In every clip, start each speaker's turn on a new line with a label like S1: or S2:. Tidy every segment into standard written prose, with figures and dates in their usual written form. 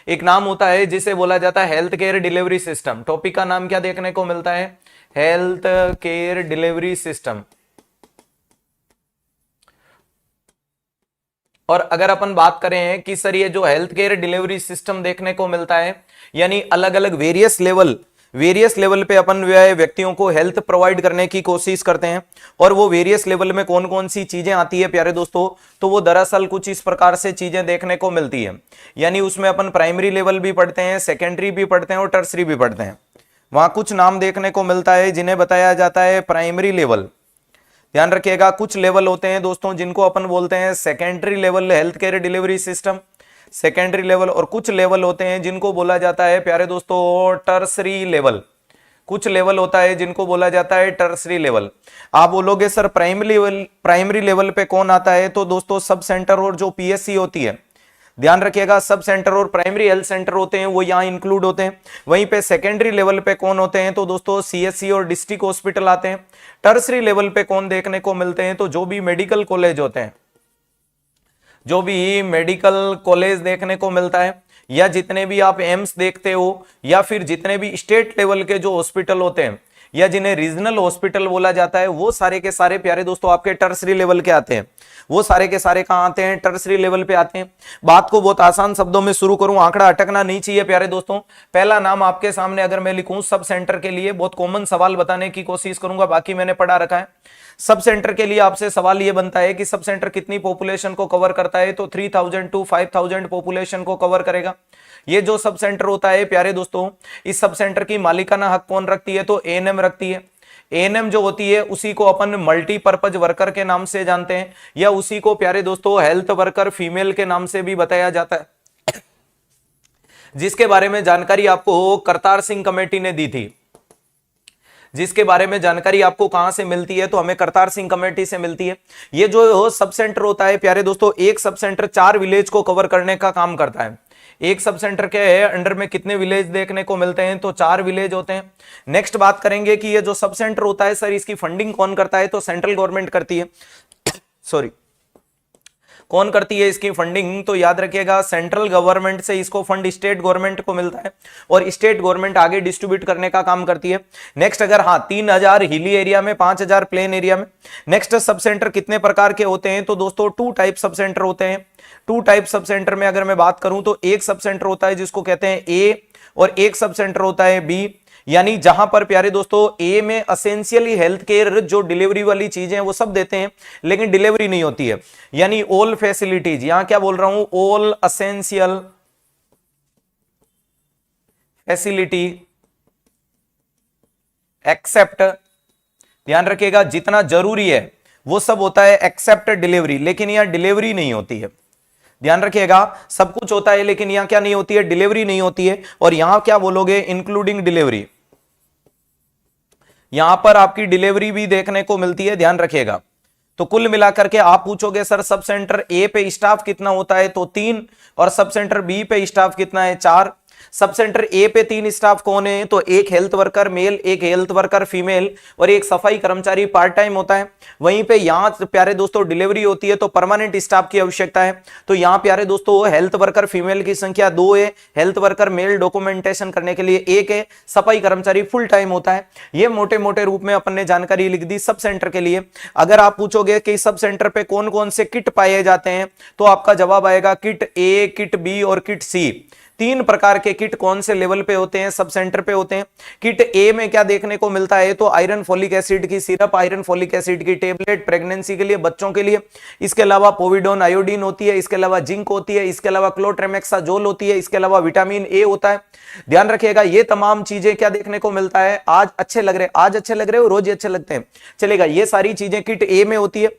S1: एक नाम होता है जिसे बोला जाता है health care delivery system. Topic का नाम क्या देखने को मिलता है? Health care delivery system. और अगर अपन बात करें कि सर ये जो हेल्थ केयर डिलीवरी सिस्टम देखने को मिलता है, यानी अलग अलग वेरियस लेवल पे अपन व्यक्तियों को हेल्थ प्रोवाइड करने की कोशिश करते हैं, और वो वेरियस लेवल में कौन कौन सी चीजें आती है प्यारे दोस्तों, तो वो दरअसल कुछ इस प्रकार से चीजें देखने को मिलती है। यानी उसमें अपन प्राइमरी लेवल भी पढ़ते हैं, सेकेंडरी भी पढ़ते हैं और टर्सरी भी पढ़ते हैं। वहां कुछ नाम देखने को मिलता है जिन्हें बताया जाता है प्राइमरी लेवल। ध्यान रखिएगा, कुछ लेवल होते हैं दोस्तों जिनको अपन बोलते हैं secondary level health care delivery system, secondary level. और कुछ लेवल होते हैं जिनको बोला जाता है प्यारे दोस्तों टर्सरी लेवल। कुछ लेवल होता है जिनको बोला जाता है टर्सरी लेवल। आप बोलोगे सर प्राइमरी लेवल पे कौन आता है, तो दोस्तों सब सेंटर और जो पीएससी होती है, ध्यान रखिएगा सब सेंटर और प्राइमरी हेल्थ सेंटर होते हैं वो यहाँ इंक्लूड होते हैं। वहीं पे सेकेंडरी लेवल पे कौन होते हैं, तो दोस्तों सीएससी और डिस्ट्रिक्ट हॉस्पिटल आते हैं। टर्सरी लेवल पे कौन देखने को मिलते हैं, तो जो भी मेडिकल कॉलेज होते हैं, जो भी मेडिकल कॉलेज देखने को मिलता है, या जितने भी आप एम्स देखते हो, या फिर जितने भी स्टेट लेवल के जो हॉस्पिटल होते हैं, या जिन्हें रीजनल हॉस्पिटल बोला जाता है, वो सारे के सारे प्यारे दोस्तों आपके टर्सरी लेवल के आते हैं। वो सारे के सारे कहां आते हैं? टर्सरी लेवल पे आते हैं। बात को बहुत आसान शब्दों में शुरू करूं, आंकड़ा अटकना नहीं चाहिए प्यारे दोस्तों। पहला नाम आपके सामने अगर मैं लिखूं सब सेंटर के लिए, बहुत कॉमन सवाल बताने की कोशिश करूंगा, बाकी मैंने पढ़ा रखा है। सब सेंटर के लिए आपसे सवाल यह बनता है कि सब सेंटर कितनी पॉपुलेशन को कवर करता है, तो 3000 to 5000 पॉपुलेशन को कवर करेगा। ये जो सब सेंटर होता है प्यारे दोस्तों, इस सब सेंटर की मालिकाना हक कौन रखती है, तो एएनएम रखती है। एएनएम जो होती है उसी को अपन मल्टीपर्पज वर्कर के नाम से जानते हैं, या उसी को प्यारे दोस्तों हेल्थ वर्कर फीमेल के नाम से भी बताया जाता है, जिसके बारे में जानकारी आपको करतार सिंह कमेटी ने दी थी। जिसके बारे में जानकारी आपको कहां से मिलती है, तो हमें करतार सिंह कमेटी से मिलती है। ये जो सब सेंटर होता है प्यारे दोस्तों, एक सब सेंटर 4 विलेज को कवर करने का काम करता है। एक सब सेंटर के अंडर में कितने विलेज देखने को मिलते हैं, तो 4 विलेज होते हैं। नेक्स्ट बात करेंगे कि ये जो सब सेंटर होता है सर इसकी फंडिंग कौन करता है, तो सेंट्रल गवर्नमेंट करती है। सॉरी, कौन करती है इसकी फंडिंग, तो याद रखिएगा सेंट्रल गवर्नमेंट से इसको फंड स्टेट गवर्नमेंट को मिलता है, और स्टेट गवर्नमेंट आगे डिस्ट्रीब्यूट करने का काम करती है। नेक्स्ट अगर 3000 हिली एरिया में, 5000 प्लेन एरिया में। नेक्स्ट सब सेंटर कितने प्रकार के होते हैं, तो दोस्तों 2 टाइप सब सेंटर होते हैं। 2 टाइप सब सेंटर में अगर मैं बात करूं तो एक सब सेंटर होता है जिसको कहते हैं ए, और एक सब सेंटर होता है बी। यानी जहां पर प्यारे दोस्तों ए में एसेंशियली हेल्थ केयर जो डिलीवरी वाली चीजें वो सब देते हैं, लेकिन डिलीवरी नहीं होती है। यानी ऑल फैसिलिटीज, यहां क्या बोल रहा हूं, ऑल एसेंशियल फैसिलिटी एक्सेप्ट, ध्यान रखिएगा जितना जरूरी है वो सब होता है एक्सेप्ट डिलीवरी, लेकिन यहां डिलीवरी नहीं होती है। ध्यान रखिएगा सब कुछ होता है लेकिन यहां क्या नहीं होती है, डिलीवरी नहीं होती है। और यहां क्या बोलोगे, इंक्लूडिंग डिलीवरी, यहां पर आपकी डिलीवरी भी देखने को मिलती है, ध्यान रखिएगा। तो कुल मिलाकर के आप पूछोगे सर सब सेंटर ए पे स्टाफ कितना होता है, तो 3, और सब सेंटर बी पे स्टाफ कितना है, 4। सब सेंटर ए पे 3 स्टाफ कौन है, तो एक हेल्थ वर्कर मेल, एक हेल्थ वर्कर फीमेल, और एक सफाई कर्मचारी पार्ट टाइम होता है। वहीं पे यहां प्यारे दोस्तों डिलीवरी होती है तो परमानेंट स्टाफ की आवश्यकता है। तो यहां प्यारे दोस्तों हेल्थ वर्कर फीमेल की संख्या 2 है, हेल्थ वर्कर मेल डॉक्यूमेंटेशन करने के लिए 1 है, सफाई कर्मचारी फुल टाइम होता है। ये मोटे मोटे रूप में अपन ने जानकारी लिख दी सब सेंटर के लिए। अगर आप पूछोगे कि सब सेंटर पे कौन कौन से किट पाए जाते हैं, तो आपका जवाब आएगा किट ए, किट बी और किट सी। 3 प्रकार के किट कौन से लेवल पे होते हैं, सब सेंटर पे होते हैं। किट ए में क्या देखने को मिलता है, तो आयरन फोलिक एसिड की सिरप, आयरन फोलिक एसिड की टेबलेट प्रेगनेंसी के लिए, बच्चों के लिए। इसके अलावा पोविडोन आयोडीन होती है, इसके अलावा जिंक होती है, इसके अलावा क्लोट्रेमेक्साजोल होती है, इसके अलावा विटामिन ए होता है। ध्यान रखिएगा ये तमाम चीजें क्या देखने को मिलता है, आज अच्छे लग रहे हो, रोज ही अच्छे लगते हैं, चलेगा। ये सारी चीजें किट ए में होती है।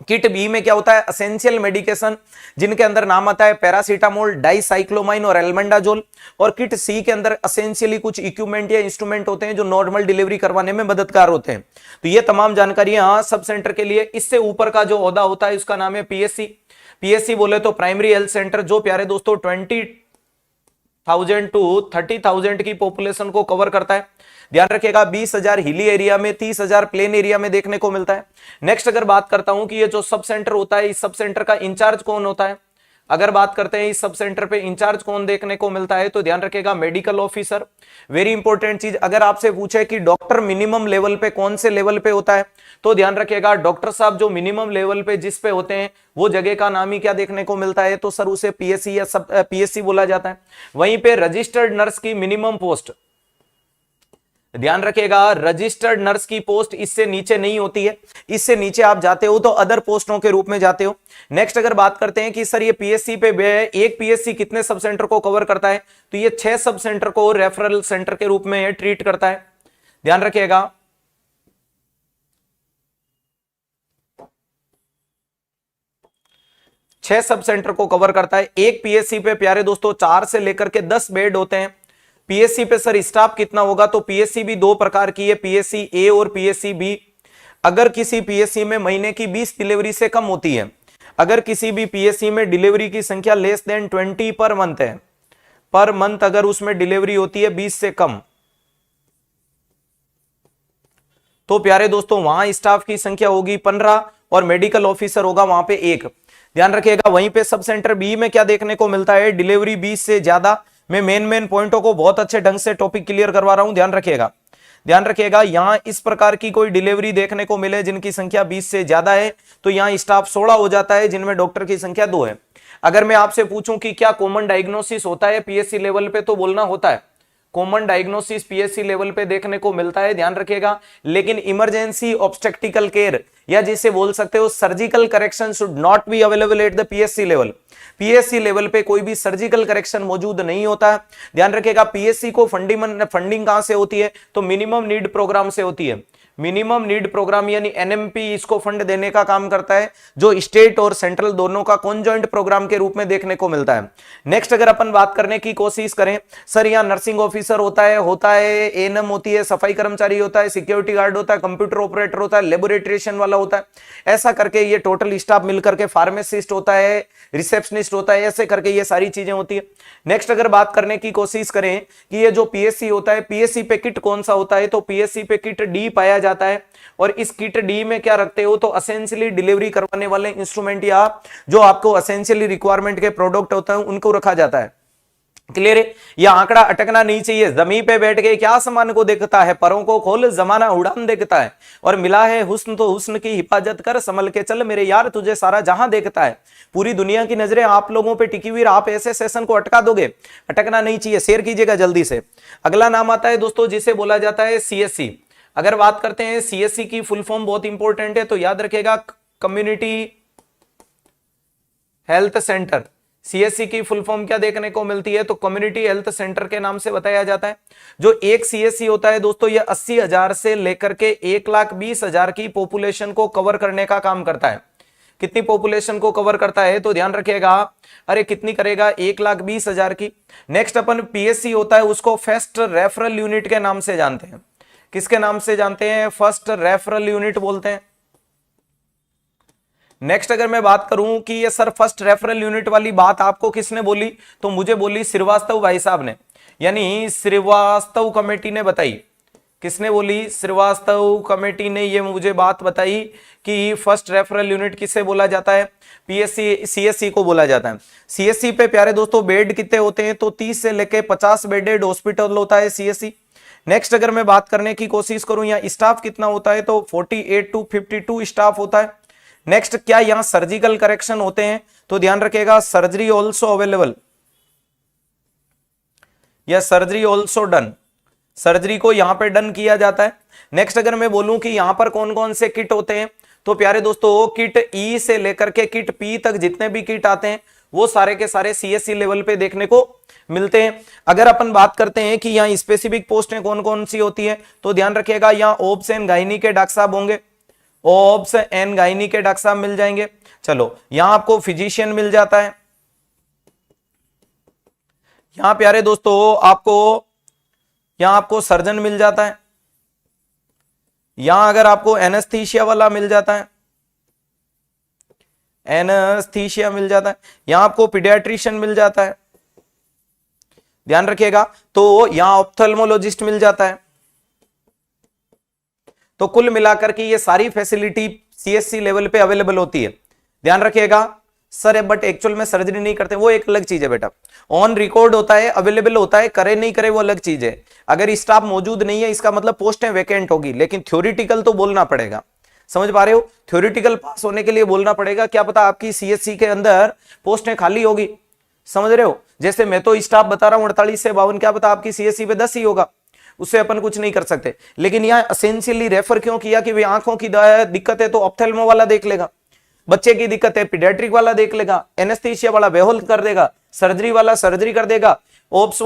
S1: किट बी में क्या होता है, एसेंशियल मेडिकेशन, जिनके अंदर नाम आता है पैरासीटामोल, डाइसाइक्लोमाइन और एल्बेंडाजोल। और किट सी के अंदर एसेंशियली कुछ इक्विपमेंट या इंस्ट्रूमेंट होते हैं जो नॉर्मल डिलीवरी करवाने में मददगार होते हैं। तो ये तमाम जानकारियां सब सेंटर के लिए। इससे ऊपर का जो ओहदा होता है उसका नाम है पीएससी। पीएससी बोले तो प्राइमरी हेल्थ सेंटर, जो प्यारे दोस्तों 20,000 to 30,000 की पॉपुलेशन को कवर करता है। ध्यान रखिएगा 20,000 हिली एरिया में, 30,000 प्लेन एरिया में देखने को मिलता है। नेक्स्ट अगर बात करता हूं कि ये जो सब सेंटर होता है, इस सब सेंटर का इंचार्ज कौन होता है, अगर बात करते हैं इस सब सेंटर पे इंचार्ज कौन देखने को मिलता है, तो ध्यान रखिएगा मेडिकल ऑफिसर। वेरी इंपॉर्टेंट चीज, अगर आपसे पूछे कि डॉक्टर मिनिमम लेवल पे कौन से लेवल पे होता है, तो ध्यान रखिएगा डॉक्टर साहब जो मिनिमम लेवल पे जिस पे होते हैं वो जगह का नाम ही क्या देखने को मिलता है, तो सर उसे पीएससी या सब पीएससी बोला जाता है। वहीं पे रजिस्टर्ड नर्स की मिनिमम पोस्ट, ध्यान रखिएगा रजिस्टर्ड नर्स की पोस्ट इससे नीचे नहीं होती है, इससे नीचे आप जाते हो तो अदर पोस्टों के रूप में जाते हो। नेक्स्ट अगर बात करते हैं कि सर ये पीएससी पे एक पीएससी कितने सब सेंटर को कवर करता है, तो ये 6 सब सेंटर को रेफरल सेंटर के रूप में ट्रीट करता है। ध्यान रखिएगा 6 सब सेंटर को कवर करता है। एक पीएससी पे प्यारे दोस्तों 4 से लेकर के 10 बेड होते हैं। पीएससी पे सर स्टाफ कितना होगा, तो पीएससी भी 2 प्रकार की है, पीएससी ए और पीएससी बी। अगर किसी पीएससी में महीने की 20 डिलीवरी से कम होती है, अगर किसी भी पीएससी में डिलीवरी की संख्या लेस देन 20 पर मंथ है, पर मंथ अगर उसमें डिलीवरी होती है 20 से कम, तो प्यारे दोस्तों वहां स्टाफ की संख्या होगी 15 और मेडिकल ऑफिसर होगा वहां पे 1। ध्यान रखिएगा वहीं पे सब सेंटर बी में क्या देखने को मिलता है, डिलीवरी 20 से ज्यादा। मैं मेन पॉइंटों को बहुत अच्छे ढंग से टॉपिक क्लियर करवा रहा हूं, ध्यान रखिएगा यहां इस प्रकार की कोई डिलीवरी देखने को मिले जिनकी संख्या 20 से ज्यादा है, तो यहां स्टाफ 16 हो जाता है, जिनमें डॉक्टर की संख्या 2 है। अगर मैं आपसे पूछूं कि क्या कॉमन डायग्नोसिस होता है पीएससी लेवल पे, तो बोलना होता है कॉमन डायग्नोसिस पीएससी लेवल पे देखने को मिलता है, ध्यान रखिएगा। लेकिन इमरजेंसी ऑब्स्टेक्टिकल केयर या जिसे बोल सकते हो surgical correction should not be available at the PSC level. PSC level पे कोई भी सर्जिकल करेक्शन मौजूद नहीं होता है। ध्यान रखिएगा पीएससी को फंडिंग कहां से होती है, तो मिनिमम नीड प्रोग्राम से होती है। मिनिमम नीड प्रोग्राम यानी एनएमपी इसको फंड देने का काम करता है, जो स्टेट और सेंट्रल दोनों का कॉन्जॉइंट प्रोग्राम के रूप में देखने को मिलता है। नेक्स्ट अगर अपन बात करने की कोशिश करें, सर यहाँ नर्सिंग ऑफिसर होता है एएनएम होती है, सफाई कर्मचारी होता है, सिक्योरिटी गार्ड होता है, कंप्यूटर ऑपरेटर होता है, लेबोरेटरीशियन वाला होता है, ऐसा करके ये टोटल स्टाफ मिलकर के फार्मासिस्ट होता है, रिसेप्शनिस्ट होता है, ऐसे करके ये सारी चीजें होती है। नेक्स्ट अगर बात करने की कोशिश करें कि ये जो पीएससी होता है, पीएससी पे किट कौन सा होता है, तो पीएससी पे किट डी पाया जाता है। और इस किट डी में क्या रखते हो, तो असेंशियली डिलीवरी करवाने वाले इंस्ट्रूमेंट या जो आपको असेंशियली रिक्वायरमेंट के प्रोडक्ट होता है उनको रखा जाता है। क्लियर है, यह आंकड़ा अटकना नहीं चाहिए। जमीन पे बैठ के क्या आसमान को देखता है, परों को खोल जमाना उड़ान देखता है, और मिला है हुस्न तो हुस्न की हिफाजत कर, संभल के चल मेरे यार तुझे सारा जहां देखता है। पूरी दुनिया की नजरें आप लोगों पे टिकी हुई, आप ऐसे सेशन को अटका दोगे, अटकना नहीं चाहिए। शेयर कीजिएगा जल्दी से। अगला नाम आता है दोस्तों जिसे बोला जाता है सीएससी। अगर बात करते हैं सीएससी की फुल फॉर्म बहुत इंपॉर्टेंट है, तो याद रखिएगा कम्युनिटी हेल्थ सेंटर। सीएससी की फुल फॉर्म क्या देखने को मिलती है, तो कम्युनिटी हेल्थ सेंटर के नाम से बताया जाता है। जो एक सीएससी होता है दोस्तों, ये 80,000 से लेकर के 1,20,000 की पॉपुलेशन को कवर करने का काम करता है। कितनी पॉपुलेशन को कवर करता है, तो ध्यान रखिएगा, अरे कितनी करेगा, 1,20,000 की। नेक्स्ट अपन पीएससी होता है उसको फर्स्ट रेफरल यूनिट के नाम से जानते हैं। किसके नाम से जानते हैं, फर्स्ट रेफरल यूनिट बोलते हैं। नेक्स्ट अगर मैं बात करूं कि ये सर फर्स्ट रेफरल यूनिट वाली बात आपको किसने बोली, तो मुझे बोली श्रीवास्तव भाई साहब ने, यानी श्रीवास्तव कमेटी ने बताई। किसने बोली, श्रीवास्तव कमेटी ने ये मुझे बात बताई कि फर्स्ट रेफरल यूनिट किसे बोला जाता है, पीएससी सीएससी को बोला जाता है। सीएससी पे प्यारे दोस्तों बेड कितने होते हैं, तो 30 से लेके 50 बेडेड हॉस्पिटल होता है सीएससी। नेक्स्ट अगर मैं बात करने की कोशिश करूं यहाँ स्टाफ कितना होता है, तो 48 to 52 स्टाफ होता है। नेक्स्ट क्या यहां सर्जिकल करेक्शन होते हैं, तो ध्यान रखिएगा सर्जरी ऑल्सो अवेलेबल या सर्जरी ऑल्सो डन, सर्जरी को यहां पे डन किया जाता है। नेक्स्ट अगर मैं बोलूं कि यहां पर कौन कौन से किट होते हैं, तो प्यारे दोस्तों किट ई से लेकर के किट पी तक जितने भी किट आते हैं वो सारे के सारे सीएससी लेवल पे देखने को मिलते हैं। अगर अपन बात करते हैं कि यहाँ स्पेसिफिक पोस्टें कौन कौन सी होती है, तो ध्यान रखिएगा यहाँ ओब्स एंड गायनी के डॉक्टर साहब होंगे, ओब्स एंड गायनी के डॉक्टर साहब मिल जाएंगे। चलो यहां आपको फिजिशियन मिल जाता है, यहां प्यारे दोस्तों आपको सर्जन मिल जाता है, यहां अगर आपको एनेस्थीसिया वाला मिल जाता है, एनेस्थीसिया मिल जाता है, यहां आपको पीडियाट्रिशियन मिल जाता है, ध्यान रखिएगा, तो यहां ऑप्थेल्मोलॉजिस्ट मिल जाता है। तो कुल मिलाकर के ये सारी फैसिलिटी सीएससी लेवल पे अवेलेबल होती है। ध्यान रखिएगा सर बट एक्चुअल में सर्जरी नहीं करते, वो एक अलग चीज है बेटा। ऑन रिकॉर्ड होता है, अवेलेबल होता है, करे नहीं करे वो अलग चीज है। अगर स्टाफ मौजूद नहीं है इसका मतलब पोस्टें वैकेंट होगी, लेकिन थ्योरिटिकल तो बोलना पड़ेगा। समझ पा रहे हो? थ्योरिटिकल पास होने के लिए बोलना पड़ेगा। क्या पता आपकी सीएचसी के अंदर पोस्टें खाली होगी, समझ रहे हो? जैसे मैं तो स्टाफ बता रहा हूं 48 से 52, क्या पता आपकी सीएचसी पे 10 ही होगा, उससे अपन कुछ नहीं कर सकते। लेकिन यहां एसेंशियली रेफर क्यों किया कि भाई आंखों की दिक्कत है तो ऑप्थेल्मो वाला देख लेगा, बच्चे की दिक्कत है पीडियाट्रिक वाला देख लेगा, एनेस्थीसिया वाला बेहोल कर देगा, सर्जरी वाला सर्जरी कर देगा, ओब्स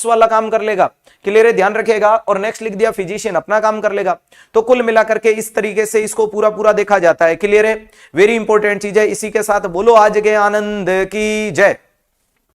S1: वाला काम कर लेगा। क्लियर है? ध्यान रखिएगा। और नेक्स्ट लिख दिया फिजिशियन अपना काम कर लेगा। तो कुल मिलाकर के इस तरीके से इसको पूरा पूरा देखा जाता है। क्लियर है? वेरी इंपॉर्टेंट चीज है। इसी के साथ बोलो आज के आनंद की जय।